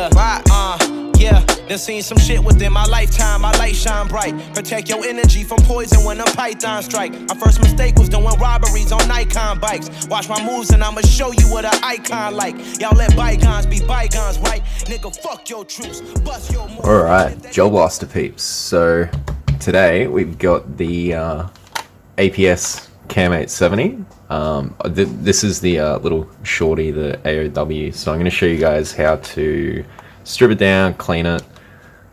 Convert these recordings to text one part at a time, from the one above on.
Yeah, right, yeah. Done seen some shit within my lifetime, my light shine bright. Protect your energy from poison when them pythons strike. My first mistake was doing robberies on Nikon bikes. Watch my moves and I'ma show you what an icon like. Y'all let bygones be bygones, right? Nigga, fuck your troops, bust your move. Alright, Gel Blaster peeps. So today we've got the APS Cam870. This is the little shorty, the AOW. So I'm going to show you guys how to strip it down, clean it,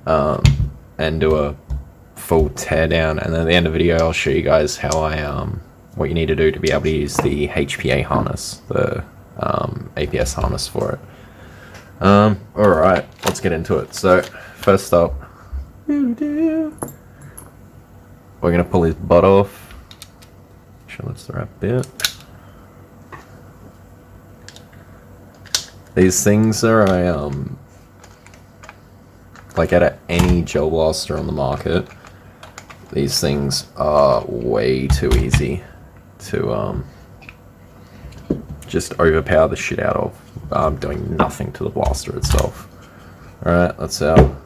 and do a full teardown. And then at the end of the video, I'll show you guys how what you need to do to be able to use the HPA harness, the APS harness for it. Alright, let's get into it. So first up, we're going to pull his butt off. Sure, that's the right bit. These things are like at any gel blaster on the market, these things are way too easy to just overpower the shit out of, doing nothing to the blaster itself. Alright, that's our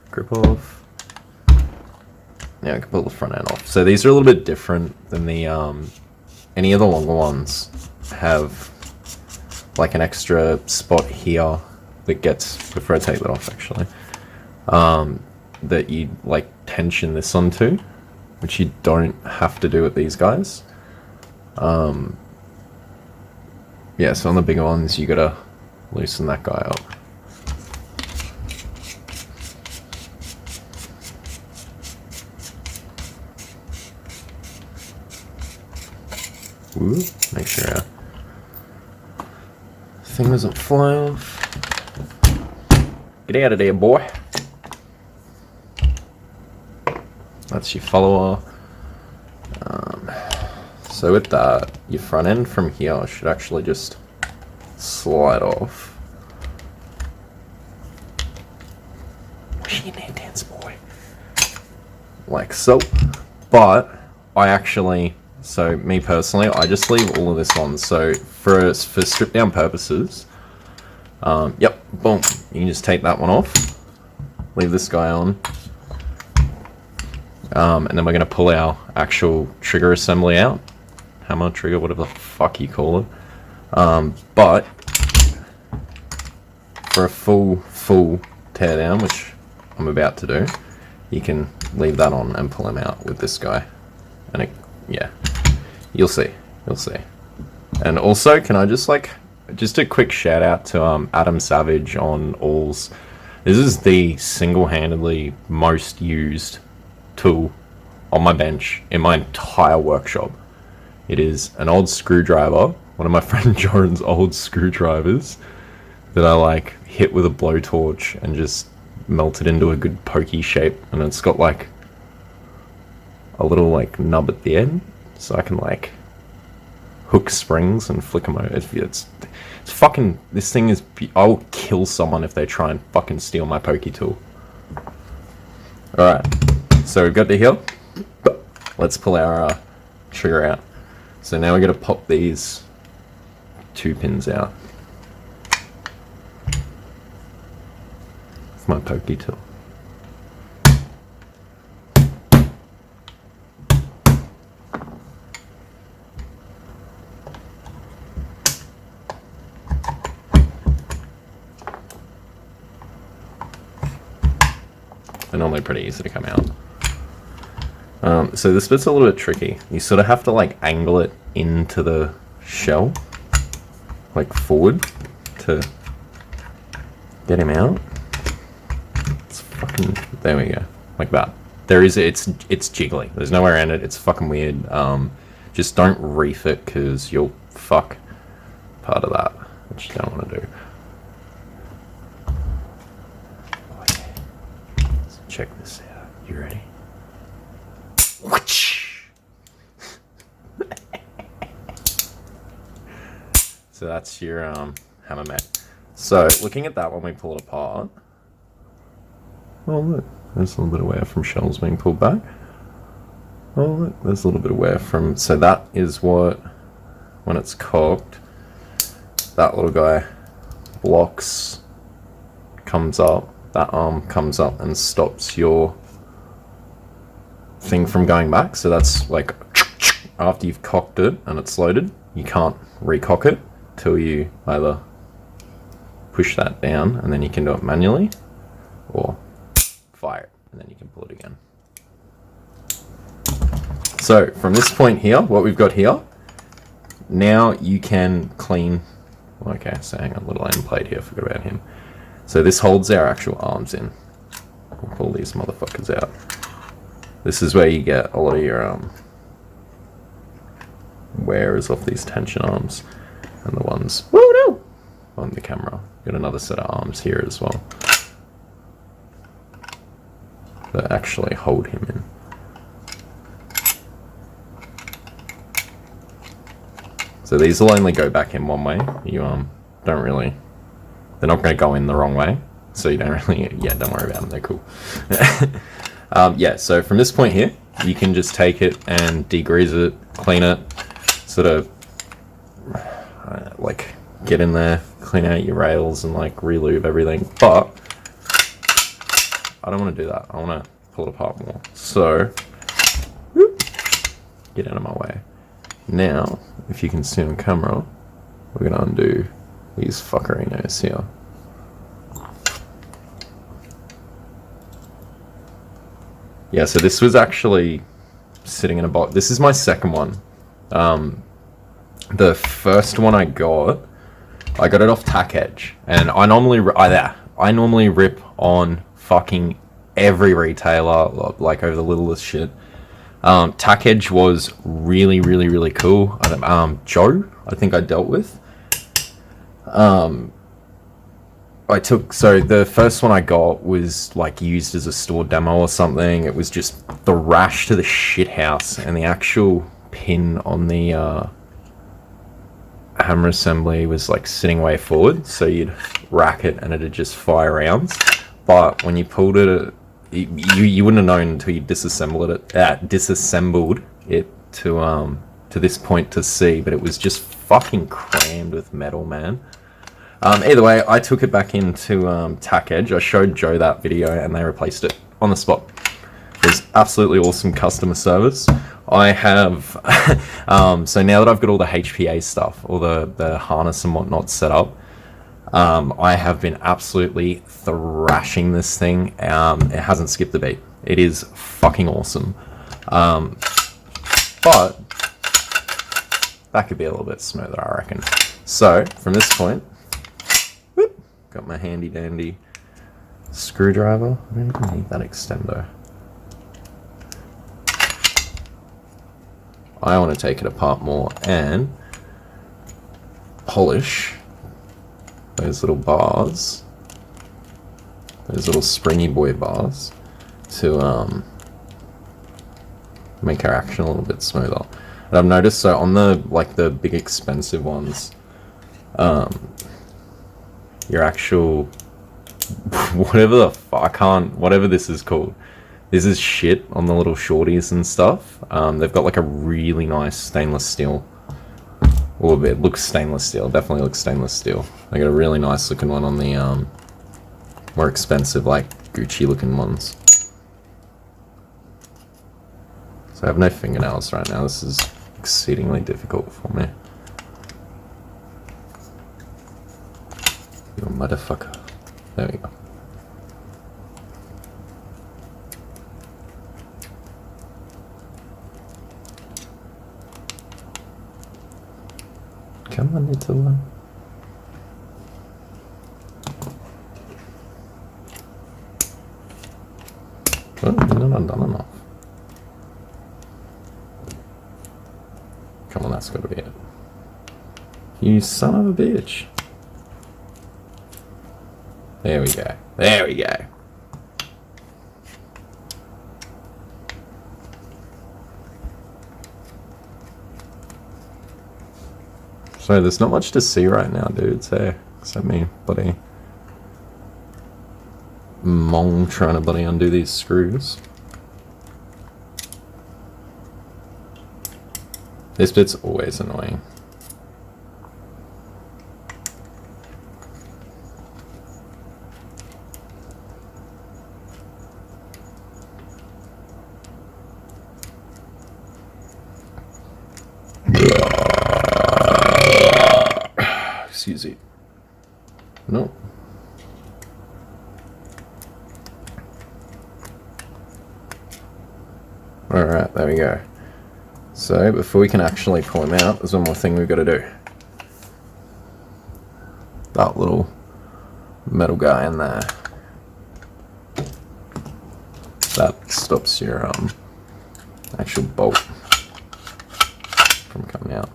grip off. Yeah, I can pull the front end off. So these are a little bit different than the any of the longer ones have like an extra spot here that gets, before I take that off actually, that you like tension this onto, which you don't have to do with these guys. Yeah, so on the bigger ones you gotta loosen that guy up. Ooh, make sure our thing doesn't fly off. Get out of there, boy. That's your follower. So with that, your front end from here should actually just slide off. Where's your name dance, boy? Like so. But I actually, so me personally, I just leave all of this on. So for strip down purposes, yep, boom. You can just take that one off, leave this guy on, and then we're going to pull our actual trigger assembly out. Hammer, trigger, whatever the fuck you call it. But for a full teardown, which I'm about to do, you can leave that on and pull him out with this guy. And it, yeah, you'll see. And also, can I just a quick shout out to Adam Savage on Alls. This is the single-handedly most used tool on my bench in my entire workshop. It is an old screwdriver, one of my friend Joran's old screwdrivers, that I like hit with a blowtorch and just melted into a good pokey shape. And it's got like a little like nub at the end, so I can like hook springs and flick them over. It's fucking, this thing is, I will kill someone if they try and fucking steal my pokey tool. Alright, so we've got the heel. Let's pull our trigger out. So now we're going to pop these 2 pins out with my pokey tool. They're normally pretty easy to come out. So this bit's a little bit tricky. You sort of have to like angle it into the shell, like forward, to get him out. It's fucking, there we go, like that. There is, it's jiggly. There's nowhere around it. It's fucking weird. Just don't reef it because you'll fuck part of that, which you don't want to do. So check this out. You ready? So that's your hammer mat. So looking at that when we pull it apart, oh look, there's a little bit of wear from shells being pulled back. Oh look, there's a little bit of wear from, so that is what, when it's cocked, that little guy blocks comes up, that arm comes up and stops your thing from going back. So that's like after you've cocked it and it's loaded, you can't recock it till you either push that down and then you can do it manually, or fire it and then you can pull it again. So from this point here, what we've got here, now you can clean. Okay, so hang on, little end plate here, forgot about him. So this holds our actual arms in. We'll pull these motherfuckers out. This is where you get a lot of your wearers off these tension arms, and the ones on the camera. Got another set of arms here as well that actually hold him in. So these will only go back in one way. You don't really, they're not going to go in the wrong way. So you don't really, yeah, don't worry about them, they're cool. Yeah, so from this point here, you can just take it and degrease it, clean it, sort of like get in there, clean out your rails and like re-lube everything. But I don't want to do that. I want to pull it apart more. So whoop, get out of my way. Now, if you can see on camera, we're going to undo these fuckerinos here. Yeah, so this was actually sitting in a box. This is my second one. The first one I got it off Tack Edge, and I normally rip on fucking every retailer, like over the littlest shit. Tack Edge was really cool. Joe, I think I dealt with. So the first one I got was like used as a store demo or something. It was just the rash to the shit house, and the actual pin on the hammer assembly was like sitting way forward, so you'd rack it and it'd just fire rounds. But when you pulled it, you wouldn't have known until you disassembled it to this point to see, but it was just fucking crammed with metal, man. Either way, I took it back into Tack Edge. I showed Joe that video and they replaced it on the spot. It was absolutely awesome customer service. I have, so now that I've got all the HPA stuff, all the harness and whatnot set up, I have been absolutely thrashing this thing. It hasn't skipped a beat. It is fucking awesome. But that could be a little bit smoother, I reckon. So from this point, whoop, got my handy dandy screwdriver. I don't even need that extender. I want to take it apart more and polish those little bars, those little springy boy bars, to make our action a little bit smoother. And I've noticed, so on the big expensive ones, your actual whatever this is called, this is shit on the little shorties and stuff. They've got like a really nice stainless steel. Well, it looks stainless steel. Definitely looks stainless steel. They got a really nice looking one on the more expensive, like Gucci looking ones. So I have no fingernails right now. This is exceedingly difficult for me. You motherfucker. There we go. Come on, little one. Oh, you're not undone enough. Come on, that's got to be it. You son of a bitch. There we go. There we go. So there's not much to see right now, dudes, hey? Except me, buddy. Mong trying to bloody undo these screws. This bit's always annoying. Alright, there we go. So before we can actually pull him out, there's one more thing we've got to do. That little metal guy in there. That stops your actual bolt from coming out.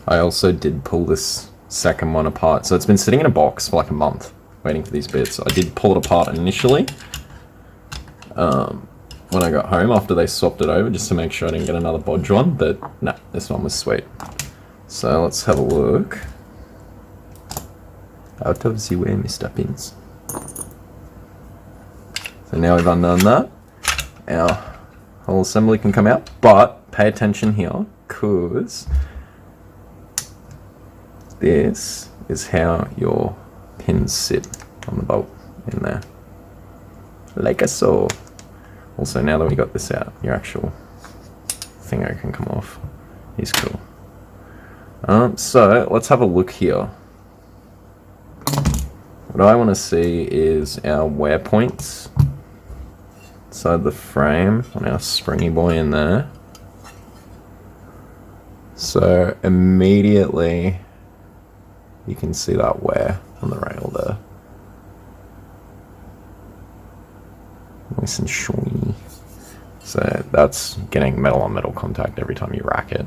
I also did pull this second one apart. So it's been sitting in a box for like a month, waiting for these bits. I did pull it apart initially when I got home after they swapped it over, just to make sure I didn't get another bodge one, but nah, this one was sweet. So let's have a look. Out of the way, Mr. Pins. So now we've undone that, our whole assembly can come out, but pay attention here, because this is how your pins sit on the bolt in there, like so. Also, now that we got this out, your actual thingo can come off. He's cool. So let's have a look here. What I want to see is our wear points inside the frame on our springy boy in there. So immediately you can see that wear on the rail there. Nice and shiny. So that's getting metal on metal contact every time you rack it.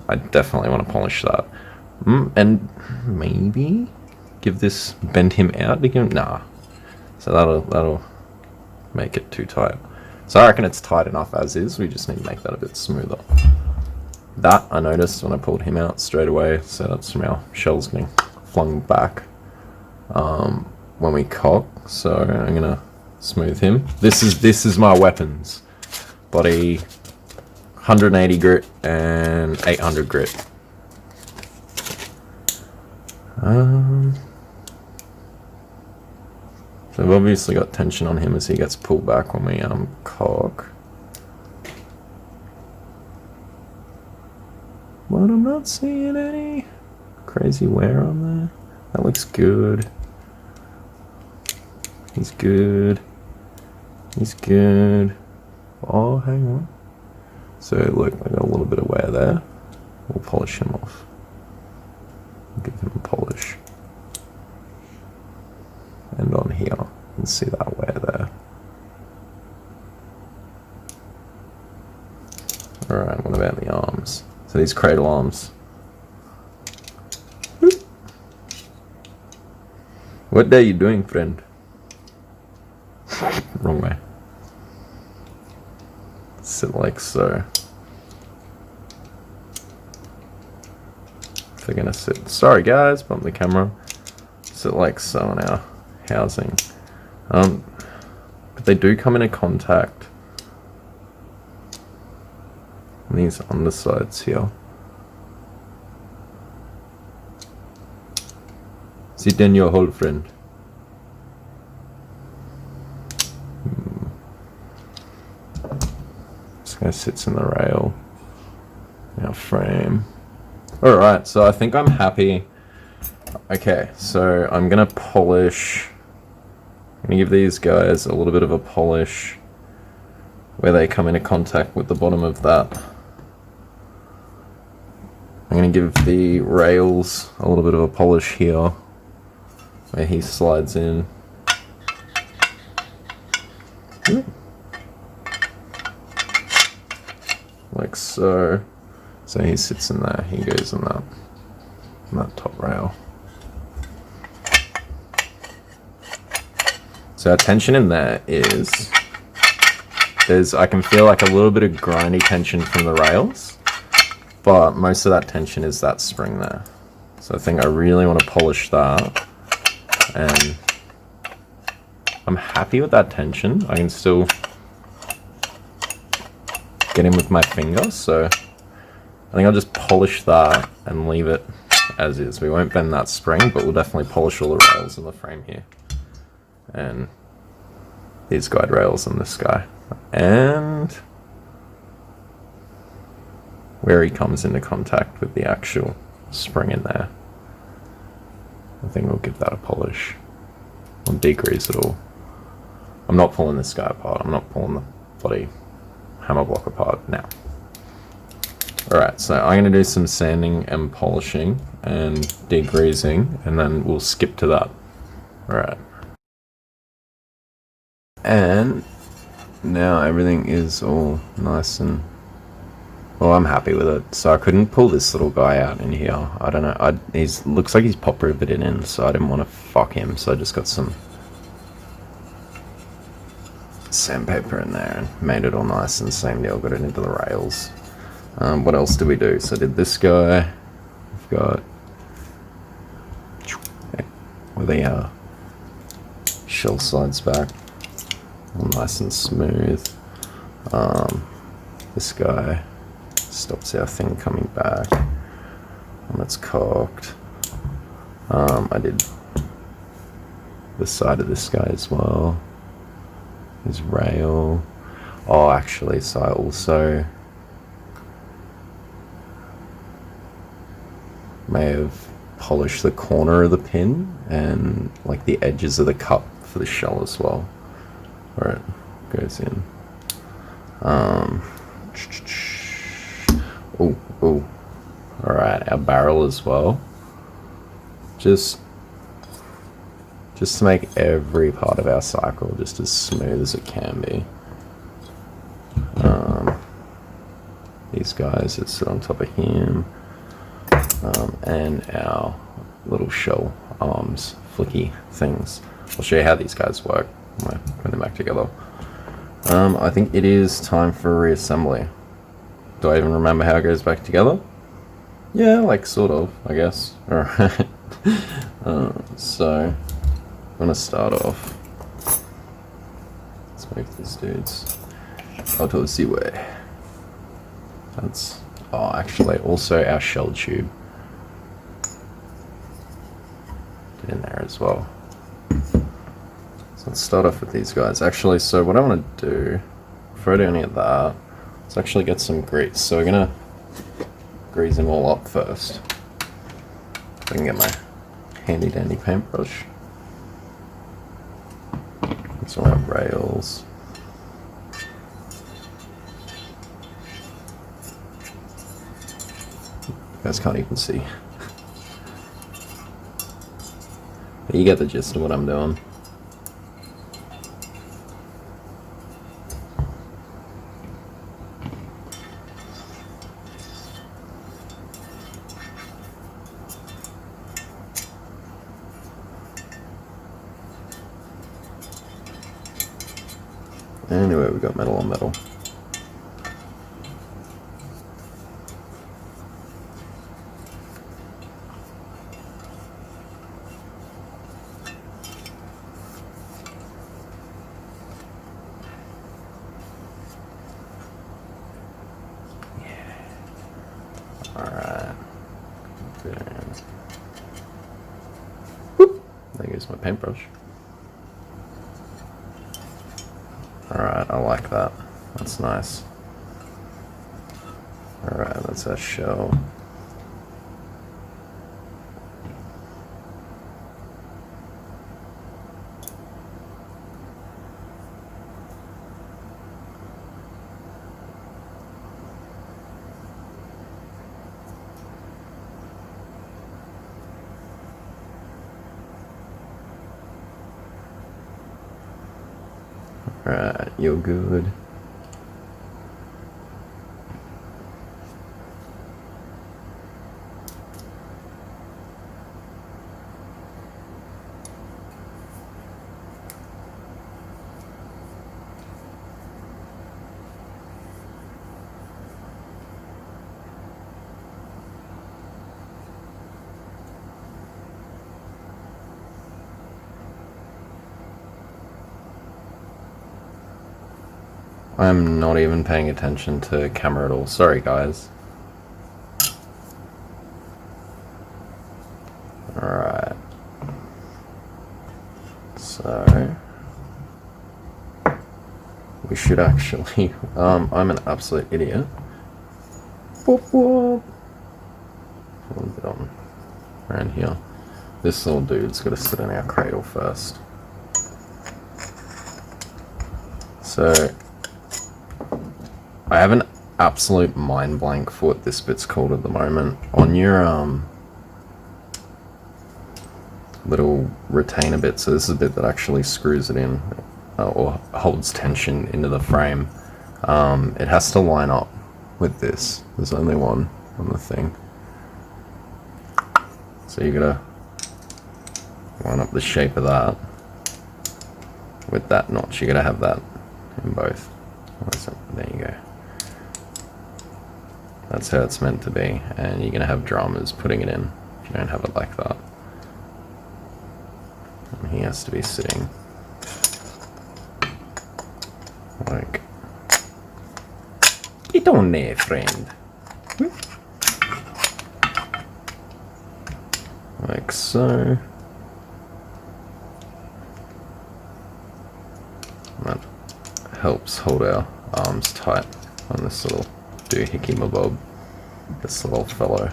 I definitely want to polish that. And maybe give this, bend him out to give him, nah. So that'll make it too tight. So I reckon it's tight enough as is, we just need to make that a bit smoother. That I noticed when I pulled him out straight away, so that's from our shells getting flung back when we cock. So I'm gonna smooth him. This is my weapons. Body 180 grit and 800 grit. So I've obviously got tension on him as he gets pulled back when we cock. But I'm not seeing any crazy wear on there. That looks good. He's good. He's good. Oh, hang on. So look, I got a little bit of wear there. We'll polish him off. Give him a polish. And on here, you can see that wear there. Alright, what about the arms? So these cradle arms. What are you doing, friend? Wrong way. Sit like so. They're gonna sit. Sorry guys, bump the camera. Sit like so on our housing. But they do come into contact on these undersides here. Sit in your hole, friend. This guy sits in the rail. Our frame. Alright, so I think I'm happy. Okay, so I'm gonna polish. I'm gonna give these guys a little bit of a polish where they come into contact with the bottom of that. I'm gonna give the rails a little bit of a polish here where he slides in. Like so. So he sits in there, he goes in that top rail. So our tension in there is, I can feel like a little bit of grindy tension from the rails, but most of that tension is that spring there. So I think I really want to polish that, and I'm happy with that tension. I can still get in with my finger, so I think I'll just polish that and leave it as is. We won't bend that spring, but we'll definitely polish all the rails in the frame here. And these guide rails and this guy. And where he comes into contact with the actual spring in there, I think we'll give that a polish. We'll degrease it all. I'm not pulling this guy apart. I'm not pulling the bloody hammer block apart now. Alright, so I'm going to do some sanding and polishing and degreasing, and then we'll skip to that. Alright. And now everything is all nice and... well, I'm happy with it. So I couldn't pull this little guy out in here. I don't know. He's looks like he's pop riveted in, so I didn't want to fuck him. So I just got some sandpaper in there and made it all nice, and same deal, got it into the rails. What else did we do? So I did this guy. We've got with the shell sides back, all nice and smooth. This guy stops our thing coming back, and it's cocked. I did the side of this guy as well. His rail. Oh, actually, so I also may have polished the corner of the pin and like the edges of the cup for the shell as well, where it goes in. Oh, alright, our barrel as well. Just to make every part of our cycle just as smooth as it can be. These guys that sit on top of him, and our little shell arms, flicky things. I'll show you how these guys work when I put them back together. I think it is time for reassembly. Do I even remember how it goes back together? Yeah, like sort of, I guess. Alright. So I'm gonna start off. Let's make these dudes out of the way. That's, oh, actually, also our shell tube. Get in there as well. So let's start off with these guys. Actually, so what I want to do, before I do any of that, let's actually get some grease. So we're gonna grease them all up first. I can get my handy dandy paintbrush. Put some around rails. You guys can't even see. But you get the gist of what I'm doing. Anyway, we got metal on metal. Alright. There goes my paintbrush. Alright, I like that. That's nice. Alright, that's our shell. Right, you're good. I'm not even paying attention to camera at all. Sorry, guys. Alright. So we should actually I'm an absolute idiot. Boop, boop. A little bit on around here. This little dude's got to sit in our cradle first. So I have an absolute mind blank for what this bit's called at the moment. On your little retainer bit, so this is a bit that actually screws it in or holds tension into the frame. It has to line up with this. There's only one on the thing. So you gotta line up the shape of that with that notch. You gotta have that in both. There you go. That's how it's meant to be, and you're gonna have dramas putting it in if you don't have it like that. And he has to be sitting like, get on there, friend. Like so. That helps hold our arms tight on this little doohickey mabob, this little fellow.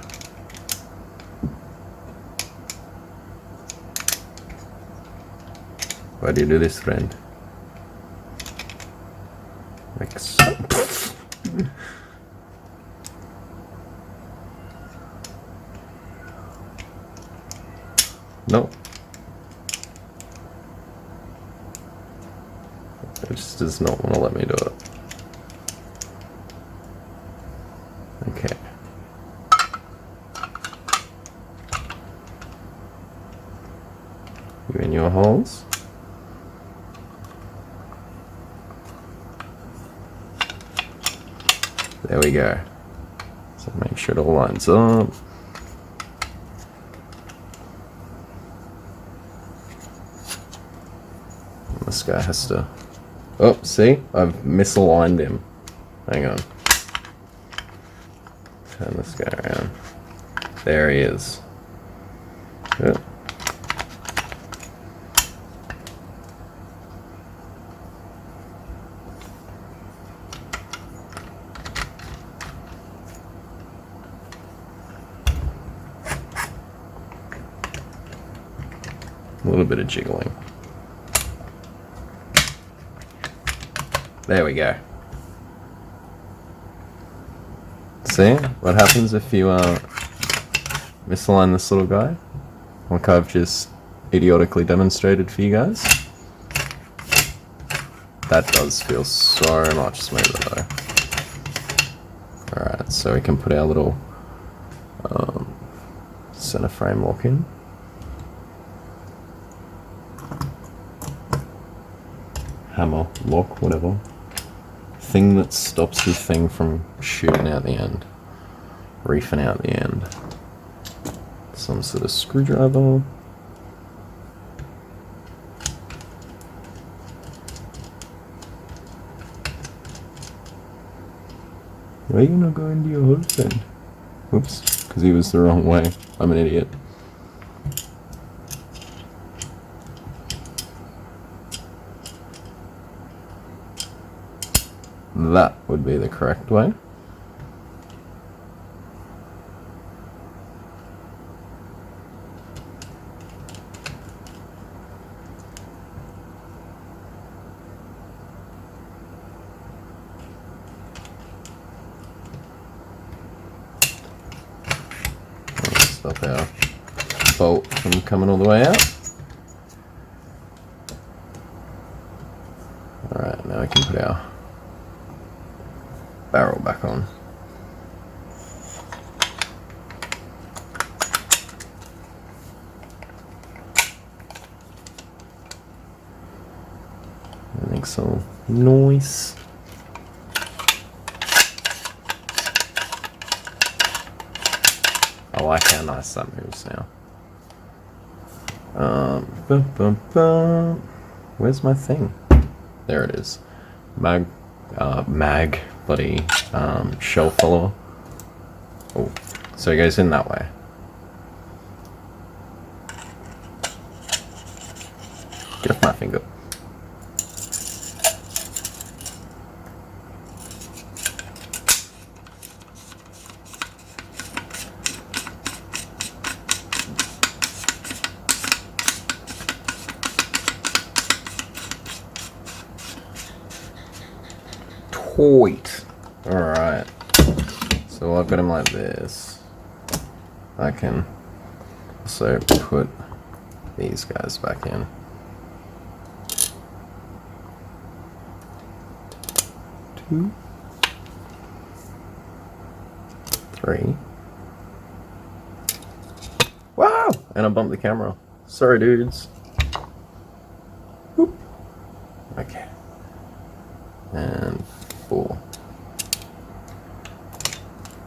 Why do you do this, friend? Like so. No. It just does not want to let me do it. Okay. You in your holes? There we go. So make sure it all lines up. And this guy has to... Oh, see? I've misaligned him. Hang on. Turn this guy around. There he is. Yep. A little bit of jiggling. There we go. See what happens if you misalign this little guy? Like I've just idiotically demonstrated for you guys. That does feel so much smoother though. Alright, so we can put our little center frame lock in. Hammer, lock, whatever. Thing that stops your thing from shooting out the end. Reefing out the end. Some sort of screwdriver. Why are you not going to your husband? Whoops, because he was the wrong way. I'm an idiot. That would be the correct way. Stop our bolt from coming all the way out. Alright, now we can put our barrel back on. That makes some noise. I like how nice that moves now. Where's my thing? There it is. Mag, bloody shell follower. Oh, so it goes in that way. Get off my finger. Toit. Alright. So I've got him like this. I can also put these guys back in. 2, 3. Wow! And I bumped the camera. Sorry, dudes. Whoop. Okay. And 4.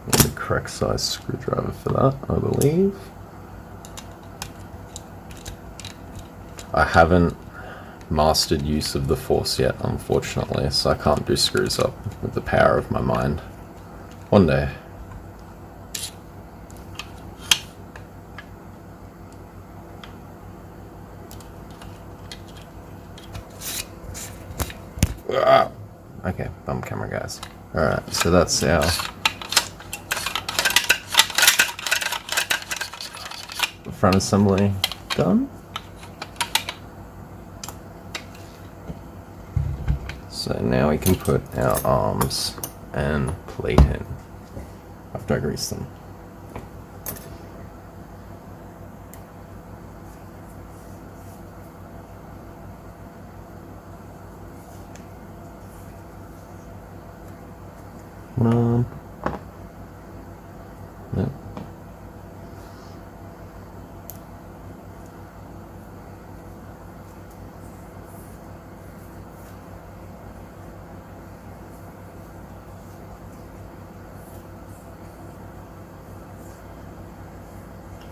Need the correct size screwdriver for that, I believe. I haven't mastered use of the force yet, unfortunately, so I can't do screws up with the power of my mind. One day. Okay, bum camera, guys. Alright, so that's our front assembly done. So now we can put our arms and plate in after I grease them. Yep.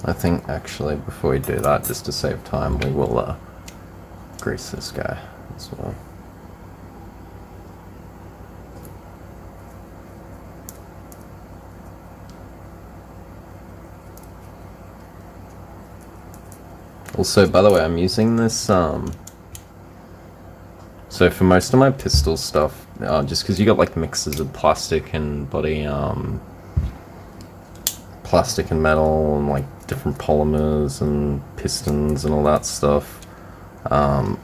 I think actually before we do that, just to save time, we will grease this guy as well. Also, by the way, I'm using this, so for most of my pistol stuff, just because you got like mixes of plastic and body, plastic and metal and like different polymers and pistons and all that stuff, I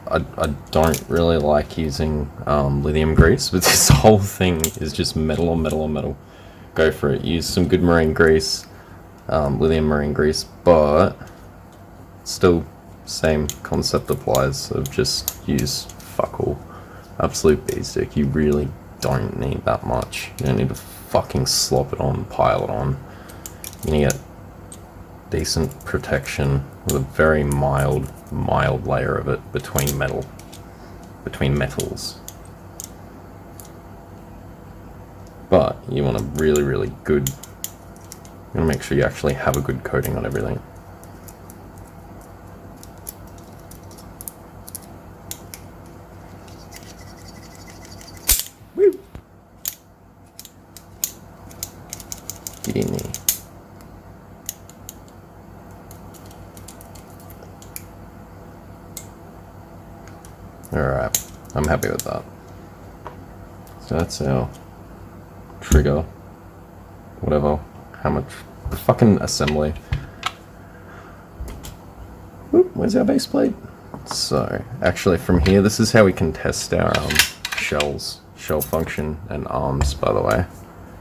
don't really like using lithium grease, but this whole thing is just metal on metal on metal. Go for it. Use some good marine grease, lithium marine grease, but still same concept applies of just use fuck all. Absolute basic. You really don't need that much. You don't need to fucking slop it on, pile it on. You're gonna get decent protection with a very mild layer of it between metals. But you want a really good, you want to make sure you actually have a good coating on everything. Woo! Get in there. Alright, I'm happy with that. So that's our trigger, whatever, how much, the fucking assembly. Oop, where's our base plate? So, actually from here, this is how we can test our shell function and arms, by the way,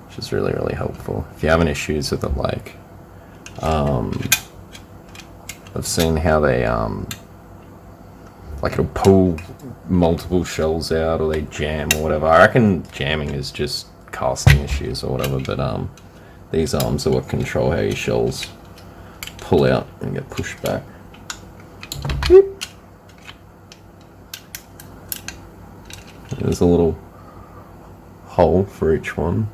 which is really helpful. If you have any issues with it, like, I've seen how they, like it'll pull multiple shells out or they jam or whatever. I reckon jamming is just casting issues or whatever, but these arms are what control how your shells pull out and get pushed back. Whoop. There's a little hole for each one.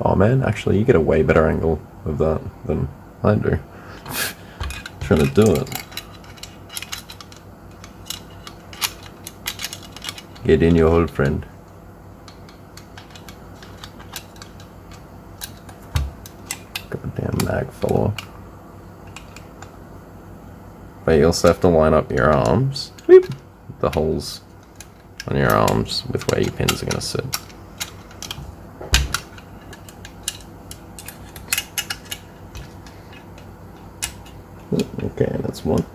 Oh man, actually you get a way better angle of that than I do. Trying to do it. Get in your hole, friend. Goddamn mag follower. But you also have to line up your arms Whoop. The holes on your arms with where your pins are going to sit. Okay, that's one.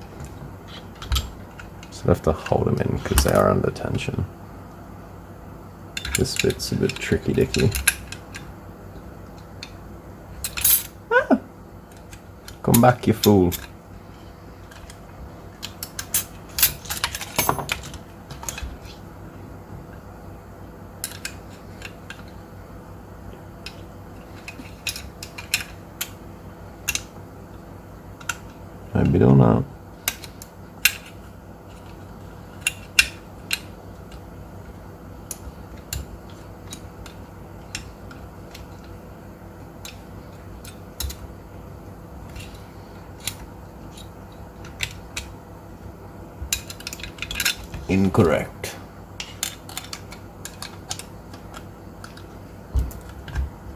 So I have to hold them in because they are under tension. This bit's a bit tricky-dicky. Ah! Come back, you fool. Maybe don't know. Incorrect.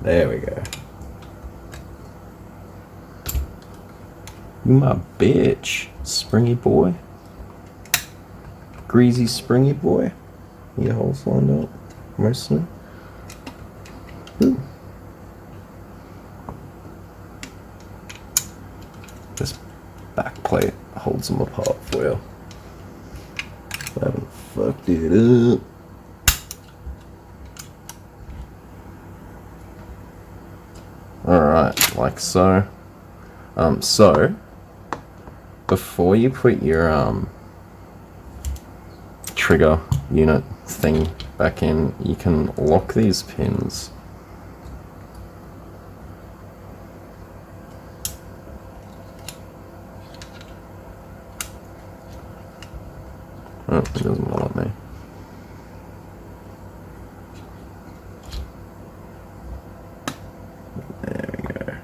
There we go. You my bitch, springy boy. Greasy springy boy. Your holes lined up, mostly. Ooh. This back plate holds them apart for you. I haven't fucked it up. Alright, like so. So before you put your trigger unit thing back in, you can lock these pins. Oh, it doesn't want me. There we go.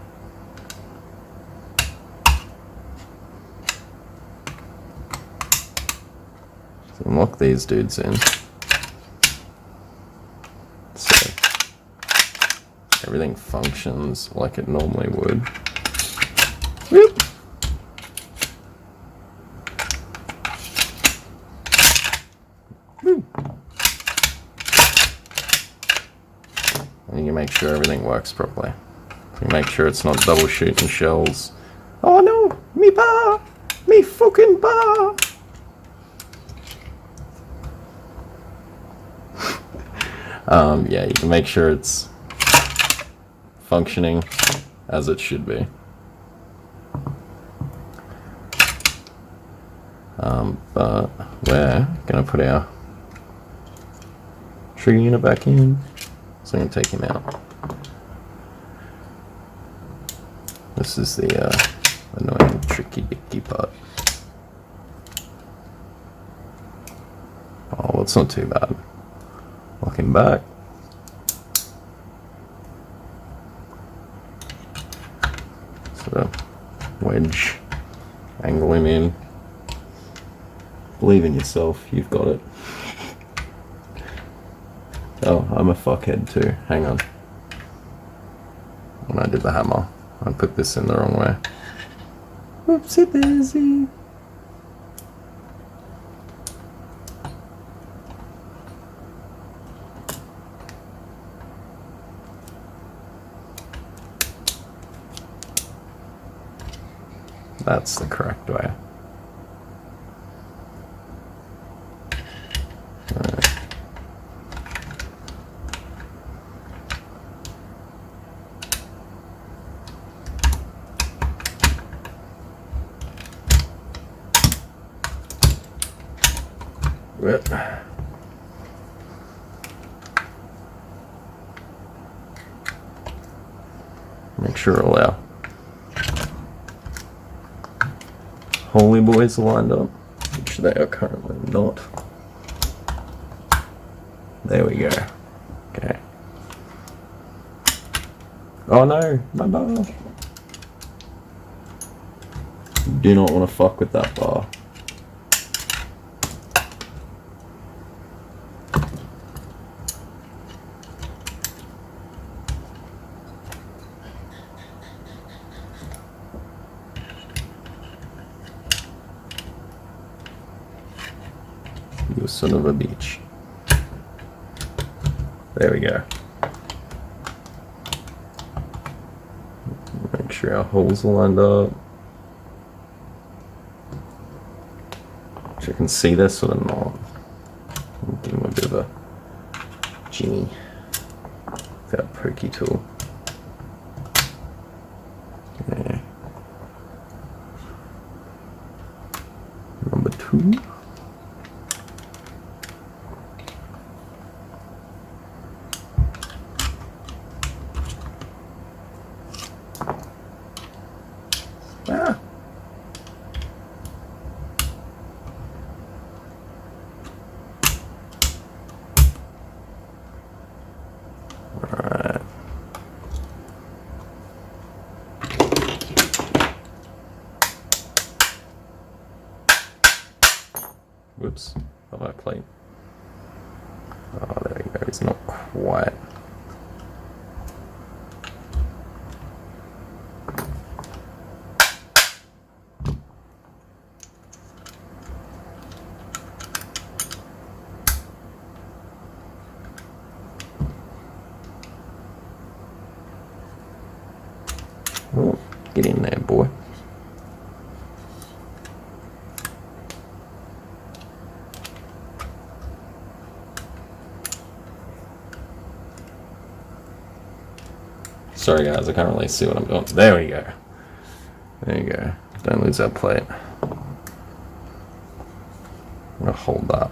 So lock these dudes in. So everything functions like it normally would. Whoop. And you make sure everything works properly. So you make sure it's not double shooting shells. Oh no, me bar, me fucking bar. Yeah, you can make sure it's functioning as it should be. But we're gonna put our trigger unit back in. So I'm going to take him out. This is the annoying, tricky, dicky part. Oh, well, it's not too bad. Lock him back. Sort of wedge, angle him in. Believe in yourself, you've got it. Oh, I'm a fuckhead too. Hang on. When I did the hammer, I put this in the wrong way. Whoopsie daisy. That's the correct way. Make sure all our holy boys are lined up, which they are currently not. There we go. Okay. Oh no, my bar. Do not want to fuck with that bar. You son of a bitch. There we go. Make sure our holes are lined up. Which I can see they're sort of not. Give them a bit of a jimmy with our pokey tool. Yeah. Number 2. Ah. Alright. Whoops, have I played? Oh, there we go, it's not quite. Oh, get in there, boy. Sorry guys, I can't really see what I'm doing. There we go. There you go. Don't lose that plate. I'm gonna hold that.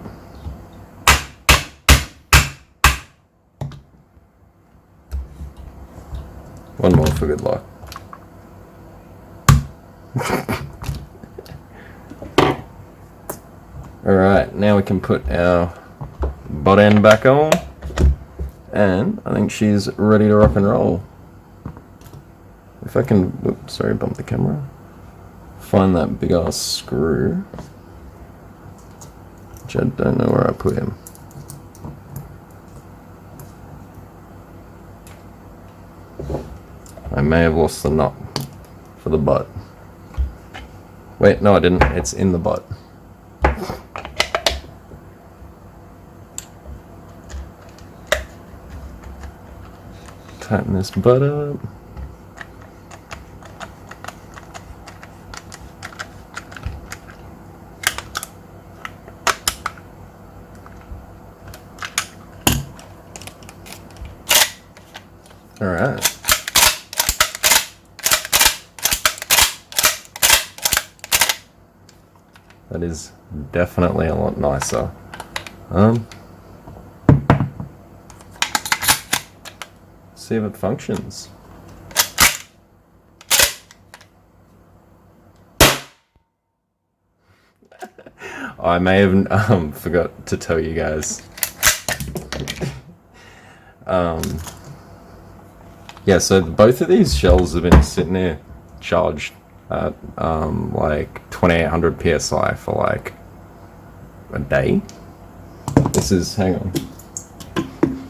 One more for good luck. Alright, now we can put our butt end back on, and I think she's ready to rock and roll. If I can, whoops, sorry, bump the camera. Find that big ass screw, which I don't know where I put him. I may have lost the nut for the butt. Wait, no I didn't, it's in the butt. Tighten this butt up. All right. That is definitely a lot nicer. See if it functions. I may have forgot to tell you guys. Yeah, so both of these shells have been sitting there charged at like 2800 psi for like a day. This is, hang on,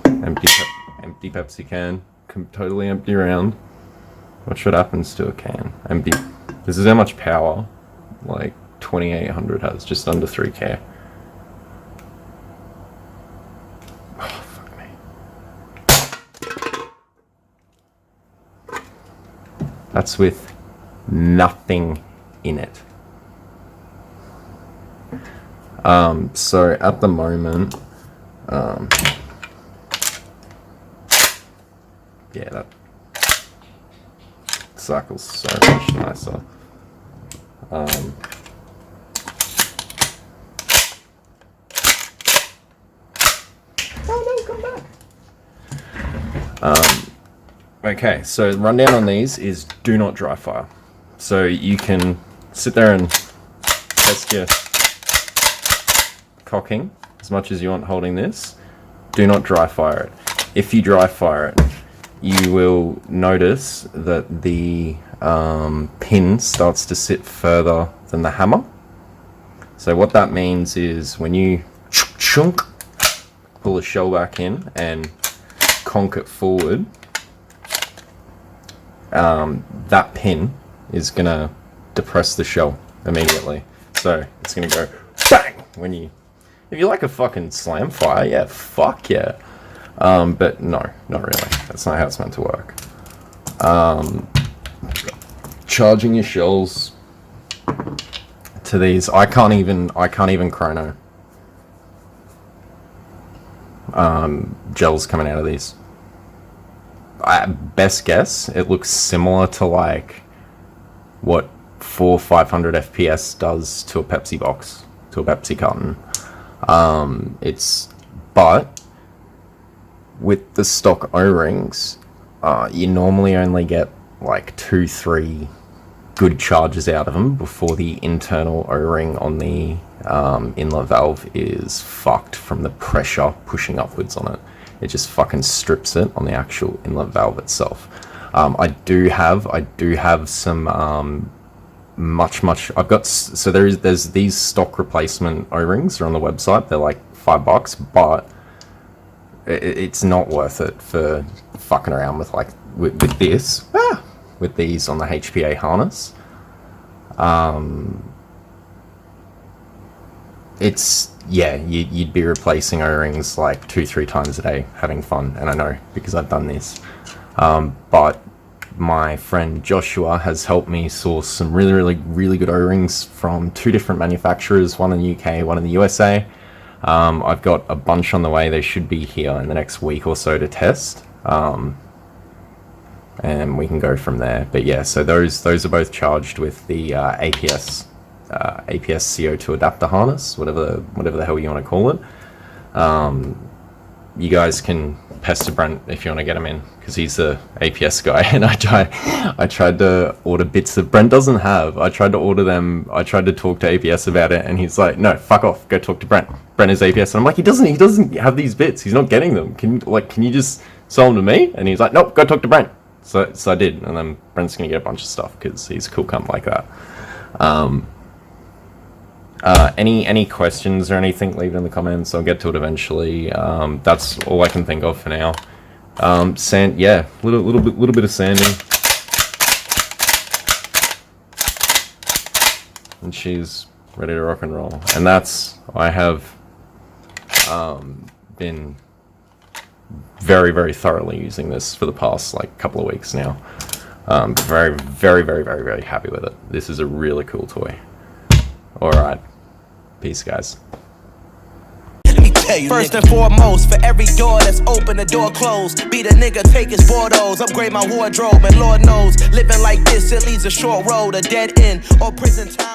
empty Pepsi can, totally empty round. Watch what happens to a can. Empty. This is how much power like 2800 has, just under 3K. Oh, fuck me. That's with nothing in it. So at the moment, yeah, that cycle's so much nicer. Oh, no, come back. Okay, so the rundown on these is do not dry fire. So you can sit there and test your cocking as much as you want holding this. Do not dry fire it. If you dry fire it, you will notice that the pin starts to sit further than the hammer. So what that means is when you chunk, pull the shell back in and conk it forward, that pin is gonna depress the shell immediately. So it's gonna go bang when you If you like a fucking slam fire, yeah, fuck yeah. But no, not really. That's not how it's meant to work. Charging your shells to these, I can't even chrono gels coming out of these. Best guess, it looks similar to like what 400-500 FPS does to a Pepsi box, to a Pepsi carton. But with the stock O-rings, you normally only get like 2-3 good charges out of them before the internal O-ring on the inlet valve is fucked from the pressure pushing upwards on it. It just fucking strips it on the actual inlet valve itself. I do have some I've got, so there's these stock replacement O-rings. They're on the website. They're like $5, but it's not worth it for fucking around with like with this. With these on the HPA harness. It's, yeah, you'd be replacing O-rings like 2-3 times a day having fun, and I know because I've done this. But my friend Joshua has helped me source some really good O-rings from 2 different manufacturers, one in the UK, one in the USA. I've got a bunch on the way. They should be here in the next week or so to test. And we can go from there. But yeah, so those are both charged with the APS CO2 adapter harness, whatever the hell you want to call it. You guys can pester Brent if you want to get him in, because he's the APS guy, and I tried to order bits that Brent doesn't have. I tried to order them. I tried to talk to APS about it, and he's like, "No, fuck off. Go talk to Brent. Brent is APS." And I'm like, He doesn't have these bits. He's not getting them. Can you just sell them to me?" And he's like, "Nope. Go talk to Brent." So I did, and then Brent's gonna get a bunch of stuff because he's a cool cunt like that. Any questions or anything, leave it in the comments. I'll get to it eventually. That's all I can think of for now. Sand, yeah, little bit of sanding, and she's ready to rock and roll. And I have been very thoroughly using this for the past like couple of weeks now. Very happy with it. This is a really cool toy. All right. Peace, guys. First and foremost, for every door that's open, the door closed. Beat a nigga, take his Bordeaux, upgrade my wardrobe, and Lord knows, living like this, it leads a short road, a dead end, or prison time.